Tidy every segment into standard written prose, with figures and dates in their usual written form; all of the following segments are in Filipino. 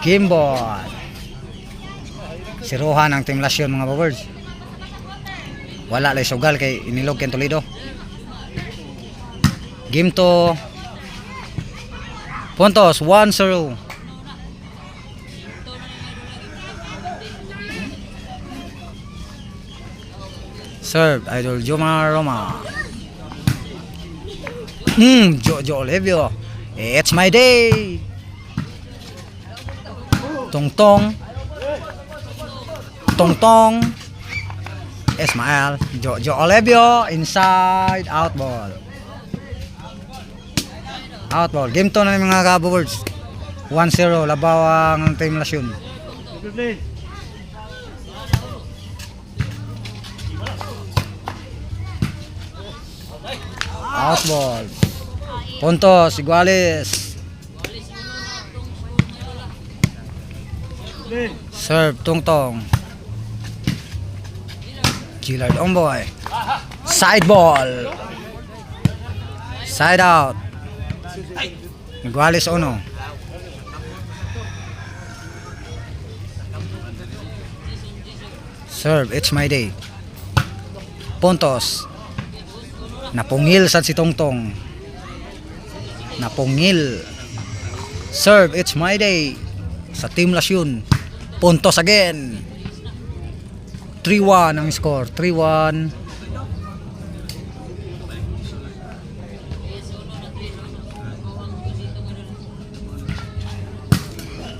Game ball. Siruhan ang Team Lasyon mga Bobers. Wala lay sugal kay inilog ken Toledo. Game to. Puntos 1-0. Serve Idol Jomar Roma. Jojo Olivio. It's my day. Tong Tong Ismael Jojo Olivio inside out ball. Out ball. Game to na ng mga Cabo-Birds. 1-0 labaw ang Team Lasyon. Out ball. Puntos Iguales. Serve Tong Gillard Omboy. Side ball. Side out. Iguales uno. Serve, it's my day. Puntos. Napungil sad si Tongtong. Napungil. Serve, it's my day. Sa Team Lasyon. Puntos again. 3-1 ang score. 3-1.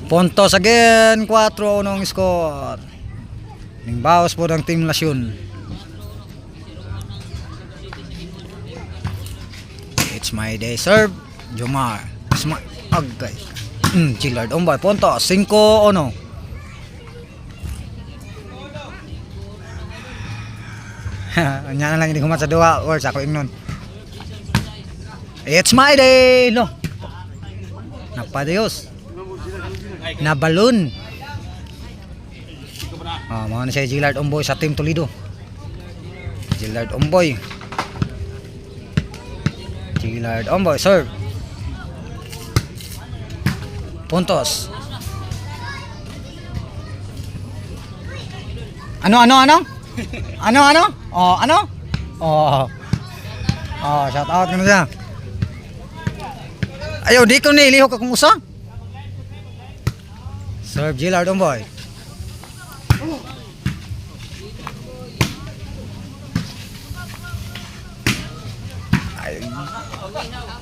Puntos again. 4-1 ang score. Ning bawas po ng Team Lasyon. It's my day. Serve Jomar. Agay. Gillard Omboy. Puntos 5-1. Anya na lang hindi humat sa duwa words ako ingnon. It's my day. No. Napadiyos. Na balloon. Mga na siya Gillard Omboy sa Team Toledo. Gillard Omboy. Gillard Omboy serve. Puntos. Ano? Shout out ka na siya. Ayaw, di ko nilihok akong usa. Serve Gillard Omboy.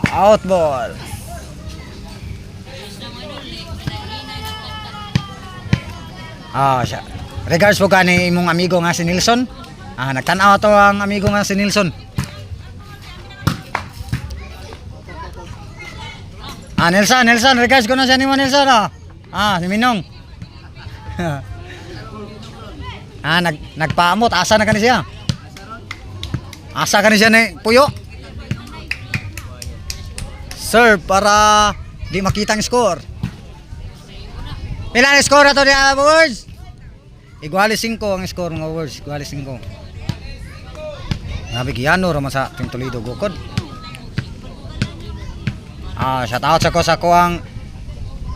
Out ball. Siya. Regards po kani imong amigo nga si Nilson. Nagtan-aw to ang amigo nga si Nilson. Nelson, regards ko na siya nimo Nelson. Si Minong. Nagpaamot, asa na kani siya? Asa kani siya ni Puyo? Serve para di makita ang score. Ilan ang score ato diya Words? Iguales 5 ang score ng Words. Iguales 5. Nabigyan raman sa Team Toledo gukod. Shout out sa ko ang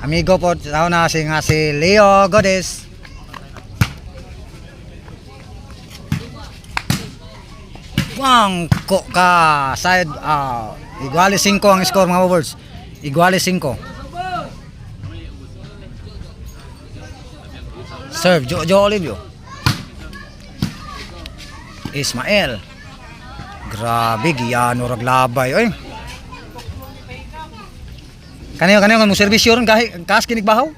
amigo po sa una si Leo Godes. Bangko ka side Iguales 5 ang score mga Words. Iguales 5. Serve Jojo Olivio. Ismael. Grabe giyano raglabay oy. Kaniyo mo serbisyo ron kas kinig bahaw.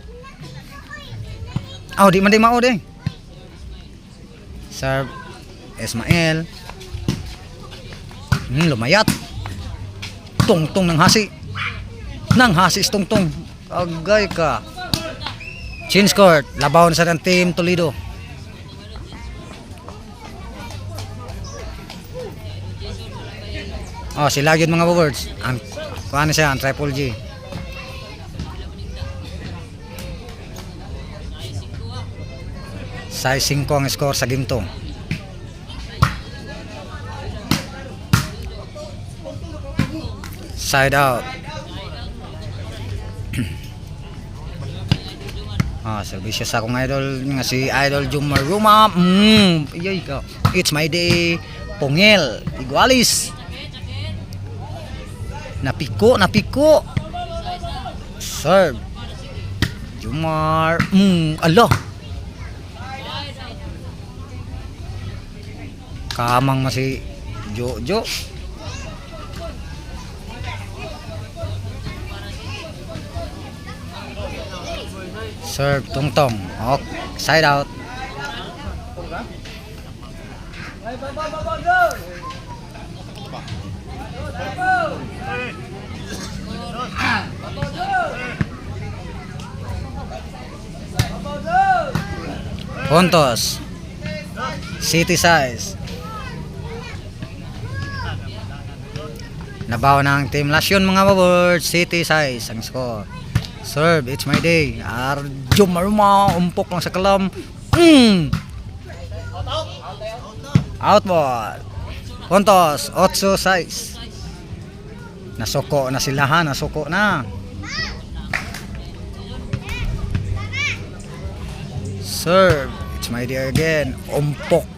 Di man di mao de. Serve Ismael. Lumayat. Tongtong ng hasi. Nang hasis Tongtong. Agay ka. Change court. Labaw na sa ng Team Toledo. Sila yun mga Words. Paano siya? Ang Triple G. Size 5 ang score sa game to. Side out. Services akong idol nga si Idol Jumar Ruma. Iyay ka. It's my day. Pongel, Igualis. Napiko. Serve. Jumar. Alo. Kamang masih Jojo. Serve Tungtong. Side out. Puntos. City size. Nabaw ng Team Lasyon mga babord. City size ang score. Serve, it's my day. Arjo Maruma, umpok lang sa kalam. Out ball. Puntos, 8-6. Nasuko na sila ha, nasuko na. Serve, it's my day again. Umpok.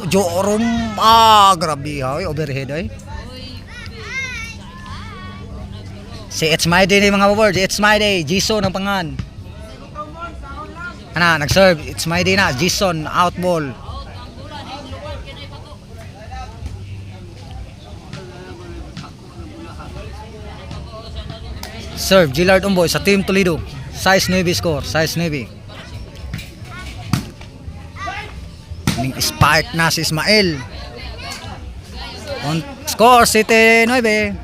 Jorum. Grabe ha, overhead ay. Si It's My Day ni mga board. It's My Day. Jason ang pangan. Nag-serve. It's My Day na. Jason. Out ball. Serve. Gillard Umboy sa Team Toledo. Size 9 score. Size 9. Spike na si Ismael. Score City 9.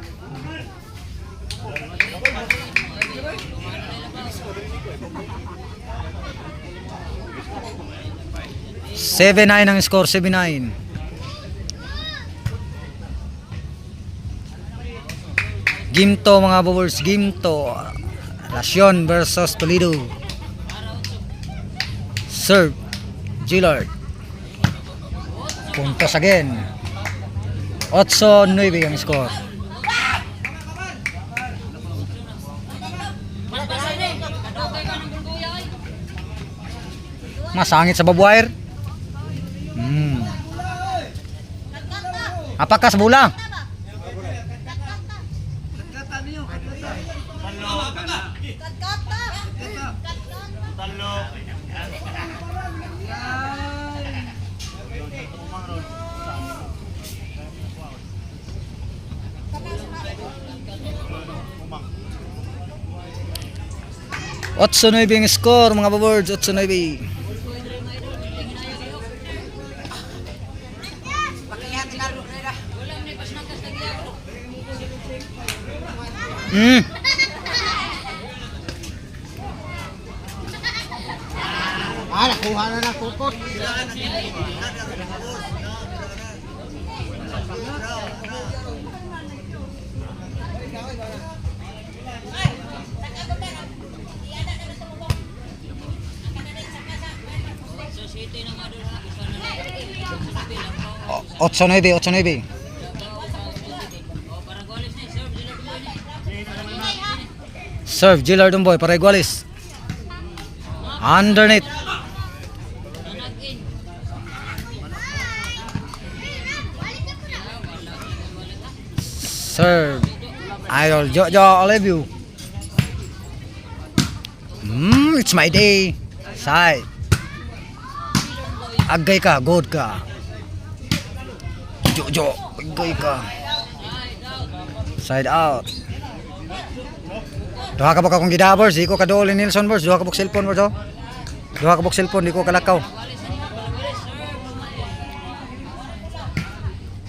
7-9 ang score, 7-9. Gimto mga bowlers, Gimto. Lasyon versus Toledo. Serve, Gillard. Puntos again. 8-9 ang score. Masangit sa babuwire. Apakah sebulan? Otso 9 ang score mga babords, 8-9. Nakuha na ng kukot. Otso 9. Serve Gillard Umboy para Igualis. Underneath. Serve Idol Jojo Olivio. It's my day. Side. Agay ka, good ka. Jojo, agay ka. Side out. Duha ka ba akong gidabors, di ko kaduli Nilsson bors, duha ka buk cellphone bors, oh. Duha ka buk cellphone, di ko kalakaw.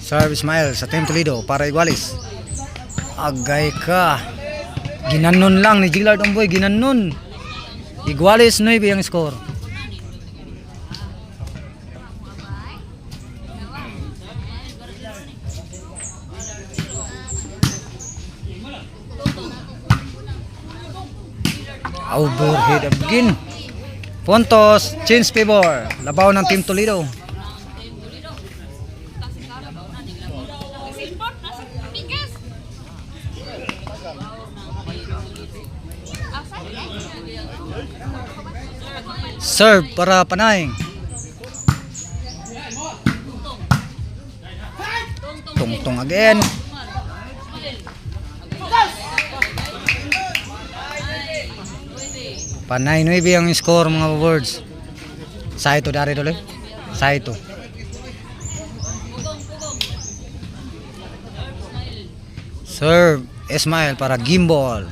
Serve Ismael sa Team Toledo para Igualis. Agay ka. Ginanon lang ni Gillard Umboy, ginanon. Igualis 9 ang score. Overhead again. Puntos, change favor. Labaw ng Team Toledo. Serve para Panay. Tungtong again. Panay 9 ang score mga words. Saito dari dulu. Saito. Serve Ismail para Gimbal.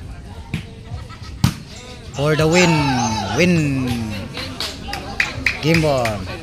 For the win. Win. Gimbal.